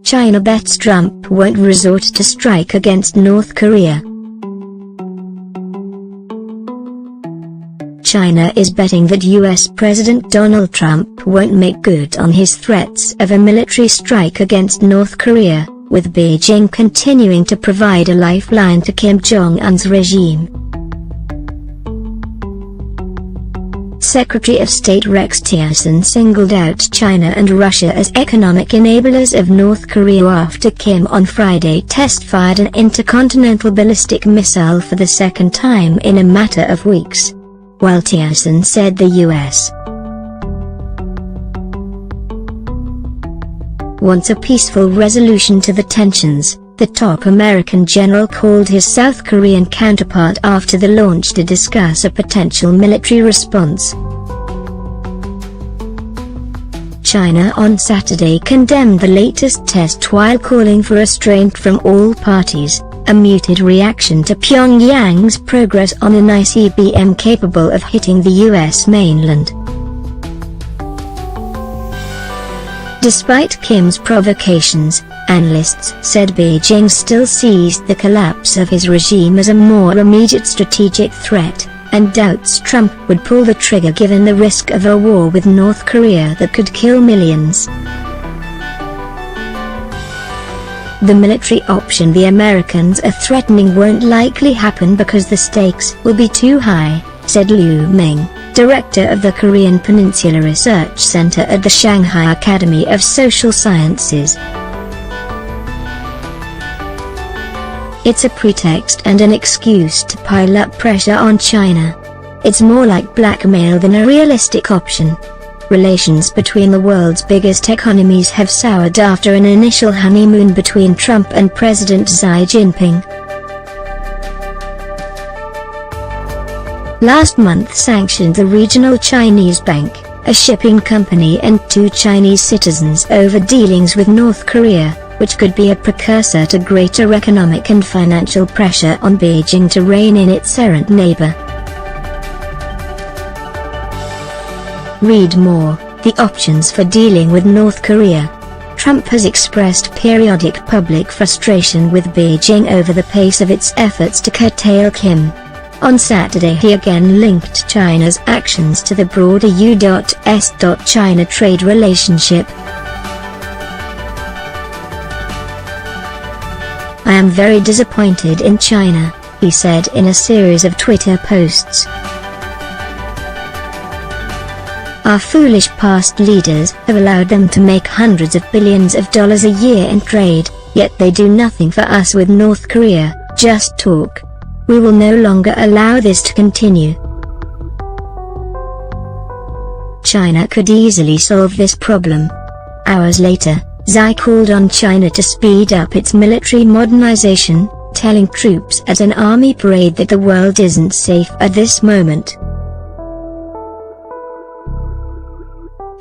China bets Trump won't resort to strike against North Korea. China is betting that US President Donald Trump won't make good on his threats of a military strike against North Korea, with Beijing continuing to provide a lifeline to Kim Jong-un's regime. Secretary of State Rex Tillerson singled out China and Russia as economic enablers of North Korea after Kim on Friday test-fired an intercontinental ballistic missile for the second time in a matter of weeks, while Tillerson said the U.S. wants a peaceful resolution to the tensions. The top American general called his South Korean counterpart after the launch to discuss a potential military response. China on Saturday condemned the latest test while calling for restraint from all parties, a muted reaction to Pyongyang's progress on an ICBM capable of hitting the U.S. mainland. Despite Kim's provocations, analysts said Beijing still sees the collapse of his regime as a more immediate strategic threat, and doubts Trump would pull the trigger given the risk of a war with North Korea that could kill millions. The military option the Americans are threatening won't likely happen because the stakes will be too high, said Liu Ming, director of the Korean Peninsula Research Center at the Shanghai Academy of Social Sciences. It's a pretext and an excuse to pile up pressure on China. It's more like blackmail than a realistic option. Relations between the world's biggest economies have soured after an initial honeymoon between Trump and President Xi Jinping. Last month sanctioned the regional Chinese bank, a shipping company and 2 Chinese citizens over dealings with North Korea, which could be a precursor to greater economic and financial pressure on Beijing to rein in its errant neighbor. Read more: the options for dealing with North Korea. Trump has expressed periodic public frustration with Beijing over the pace of its efforts to curtail Kim. On Saturday he again linked China's actions to the broader U.S.-China trade relationship. "I am very disappointed in China," he said in a series of Twitter posts. "Our foolish past leaders have allowed them to make hundreds of billions of dollars a year in trade, yet they do nothing for us with North Korea, just talk. We will no longer allow this to continue." China could easily solve this problem. Hours later, Xi called on China to speed up its military modernization, telling troops at an army parade that the world isn't safe at this moment.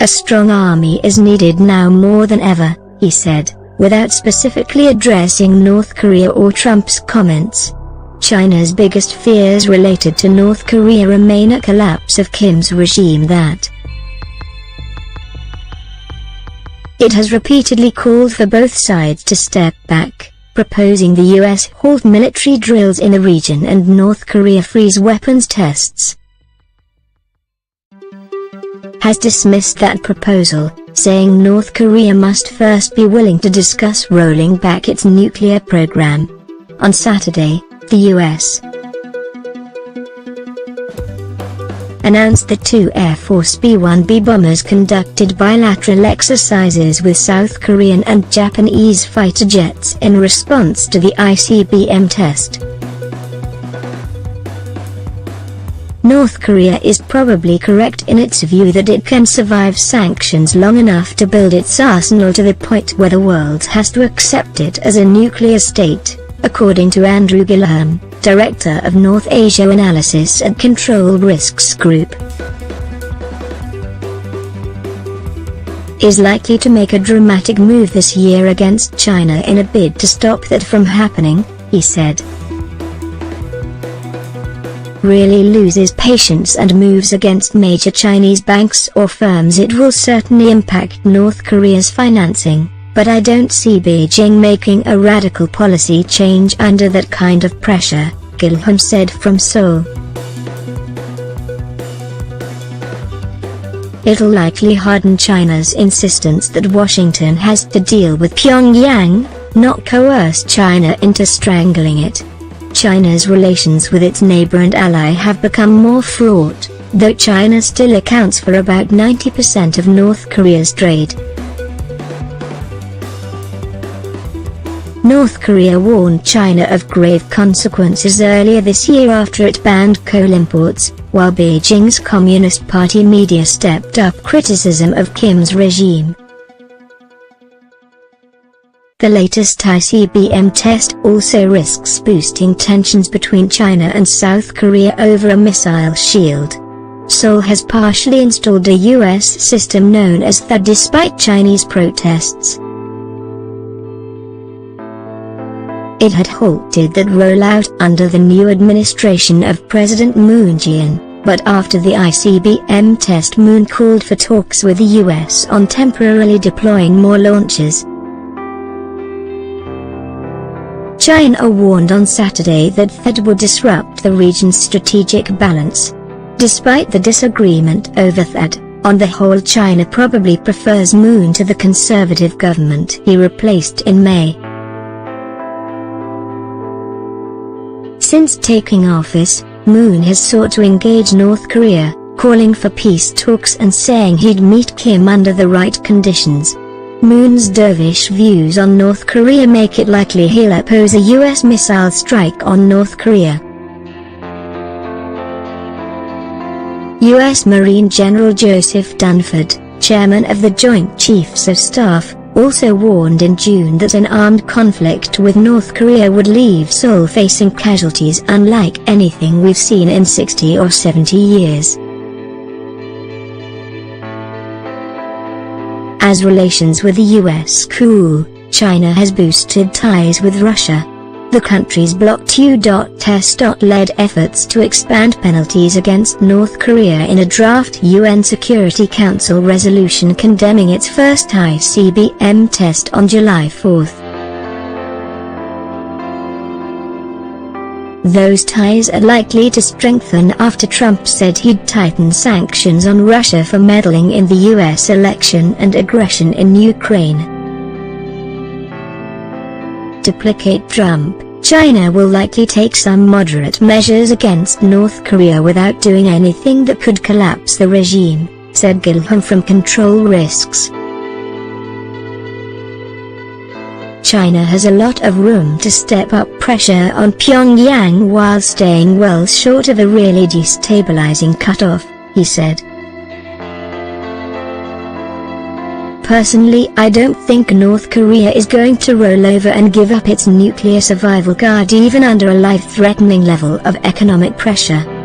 "A strong army is needed now more than ever," he said, without specifically addressing North Korea or Trump's comments. China's biggest fears related to North Korea remain a collapse of Kim's regime that it has repeatedly called for both sides to step back, proposing the U.S. halt military drills in the region and North Korea freeze weapons tests. Has dismissed that proposal, saying North Korea must first be willing to discuss rolling back its nuclear program. On Saturday, the U.S. announced that 2 Air Force B-1B bombers conducted bilateral exercises with South Korean and Japanese fighter jets in response to the ICBM test. North Korea is probably correct in its view that it can survive sanctions long enough to build its arsenal to the point where the world has to accept it as a nuclear state, according to Andrew Gillaham, Director of North Asia Analysis at Control Risks Group. Is likely to make a dramatic move this year against China in a bid to stop that from happening, he said. really loses patience and moves against major Chinese banks or firms, it will certainly impact North Korea's financing, but I don't see Beijing making a radical policy change under that kind of pressure, Gilham said from Seoul. It'll likely harden China's insistence that Washington has to deal with Pyongyang, not coerce China into strangling it. China's relations with its neighbor and ally have become more fraught, though China still accounts for about 90% of North Korea's trade. North Korea warned China of grave consequences earlier this year after it banned coal imports, while Beijing's Communist Party media stepped up criticism of Kim's regime. The latest ICBM test also risks boosting tensions between China and South Korea over a missile shield. Seoul has partially installed a U.S. system known as THAAD despite Chinese protests. It had halted that rollout under the new administration of President Moon Jae-in, but after the ICBM test, Moon called for talks with the U.S. on temporarily deploying more launchers. China warned on Saturday that THAAD would disrupt the region's strategic balance. Despite the disagreement over THAAD, on the whole China probably prefers Moon to the conservative government he replaced in May. Since taking office, Moon has sought to engage North Korea, calling for peace talks and saying he'd meet Kim under the right conditions. Moon's dovish views on North Korea make it likely he'll oppose a U.S. missile strike on North Korea. U.S. Marine General Joseph Dunford, chairman of the Joint Chiefs of Staff, also warned in June that an armed conflict with North Korea would leave Seoul facing casualties unlike anything we've seen in 60 or 70 years. As relations with the U.S. cool, China has boosted ties with Russia. The country's Bloc 2.test led efforts to expand penalties against North Korea in a draft UN Security Council resolution condemning its first ICBM test on July 4. Those ties are likely to strengthen after Trump said he'd tighten sanctions on Russia for meddling in the U.S. election and aggression in Ukraine. To placate Trump, China will likely take some moderate measures against North Korea without doing anything that could collapse the regime, said Gilham from Control Risks. China has a lot of room to step up pressure on Pyongyang while staying well short of a really destabilizing cutoff, he said. Personally, I don't think North Korea is going to roll over and give up its nuclear survival guard even under a life-threatening level of economic pressure.